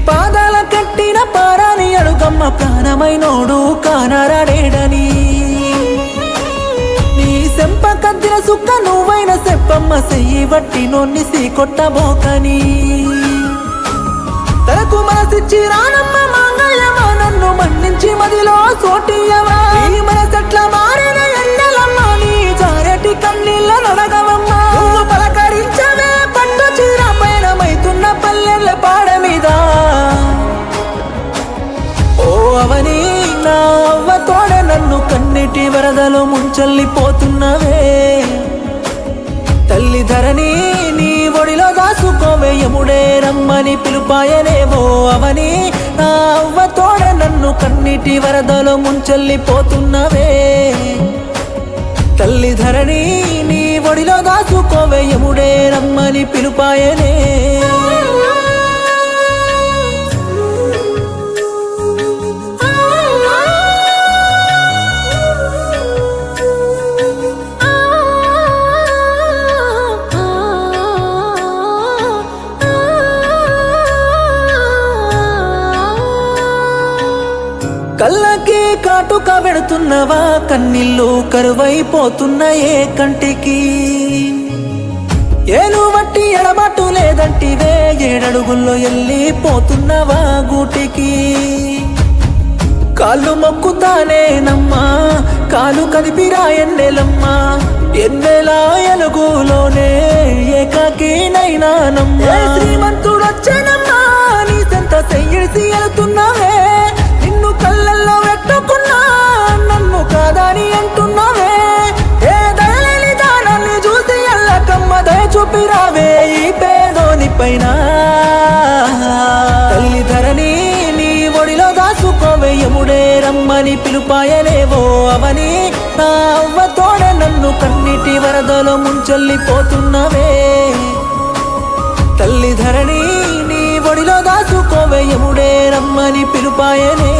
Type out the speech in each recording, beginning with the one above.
పాదాల కట్టిన పారాని అడుగమ్మ ప్రాణమైనోడు కానరాడేడని నీ సెంప కద్దిన సుక్క నువ్వైన సెప్పమ్మ సెయ్యి వట్టి నొన్ని సీకొట్టబోకని తనకు మనసిచ్చి రానమ్మ మాంగళ్యమా నన్ను మన్నించి మదిలో సోటియవా ఈ మనసెట్ల మారిన ఎన్నెలమ్మ నీ జారటి కన్నీళ్ళ నడగవమ్మ నువ్వు పలకరించవే పట్టు చీర పైన మైతున్న పల్లెల పాడ మీద ఓ అవని నా అవ్వ తోడ నన్ను కన్నిటి వరదలో ముంచెల్లిపోతున్నవే తల్లి ధరణి నీ ఒడిలో దాసుకోవే యముడే రమ్మని పిలుపాయనేవో అవని నా అవ్వ తోడ నన్ను కన్నిటి వరదలో ముంచెల్లిపోతున్నవే తల్లి ధరణి నీ ఒడిలో దాసుకోవే యముడే రమ్మని పిలుపాయనే కళ్ళకి కాటుక వెడుతున్నవా కన్నీళ్ళు కరువైపోతున్నాయే కంటికి ఏలు వట్టి ఎడబాటు లేదంటివే ఏడడుగుల్లో వెళ్ళిపోతున్నవా గూటికి కాళ్ళు మొక్కుతానేనమ్మా కాలు కదిపిరా ఎన్నెలమ్మా ఎన్నెలా ఎలుగులోనే ఏకాకినైనానమ్మా శ్రీమంతుడొచ్చానమ్మా నీ సంత సెయ్యిసి వెళుతున్నావే నిన్ను కళ్ళల్లో పెట్టుకున్నా నన్ను కాదని అంటున్నావే ఏ దయలేని దానాన్ని చూసి ఎల్లకమ్మ దయ చూపిరావే ఈ పేదోని పైన తల్లి ధరణి నీ ఒడిలో దాసుకోవే యముడే రమ్మని పిలుపాయనేవో అవని నా అవ్వ తోడ నన్ను కన్నిటి వరదలో ముంచెల్లిపోతున్నవే తల్లి ధరణి నీ ఒడిలో దాసుకోవే యముడే రమ్మని పిలుపాయనే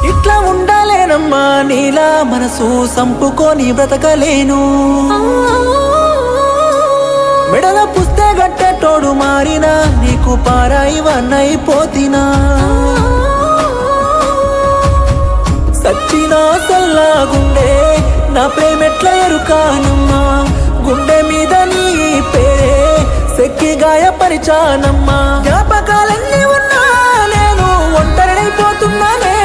ఇట్లా ఉండాలేనమ్మా నీలా మనసు సంపుకొని బ్రతకలేను మెడల పుస్తే గట్టెటోడు మారినా నీకు పారాయివన్నైపోతినా సచ్చినా సల్లాగుండే నా ప్రేమెట్ల ఎరుకానమ్మా గుండె మీద నీ పేరే సెక్కి గాయపరిచానమ్మా జ్ఞాపకాలన్నీ ఉన్నా నేను ఒంటరినైపోతున్నానే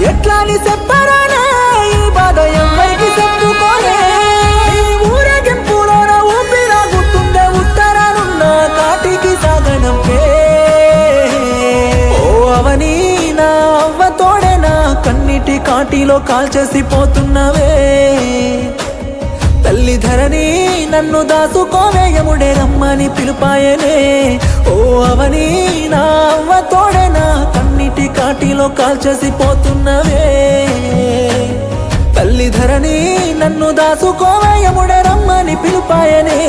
ఎట్లా నీ చెప్పరానే ఈ బాధ ఎవ్వరికి చెప్పుకోలే ఊరేగింపులోన ఊపిరాగుతుండే ఉత్తరానున్న కాటికి సాగనంపే ఓ అవని నా అవ్వ తోడే నా కన్నిటి కాటిలో కాల్చేసిపోతున్నవే తల్లి ధరణి నన్ను దాసుకోవే యముడే రమ్మని పిలుపాయనే ఓ అవని నా అవ్వ తోడే నా కన్నిటి కాటిలో కాల్చేసిపోతున్నవే తల్లి ధరణి నన్ను దాసుకోవే యముడే రమ్మని పిలుపాయనే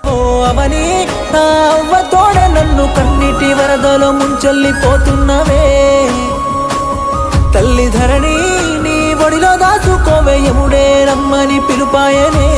ఓ అవని నా అవ్వ తోడ నన్ను కన్నిటి వరదలో ముంచెల్లిపోతున్నవే తల్లి ధరణి నీ ఒడిలో దాసుకోవే యముడే రమ్మని పిలుపాయనే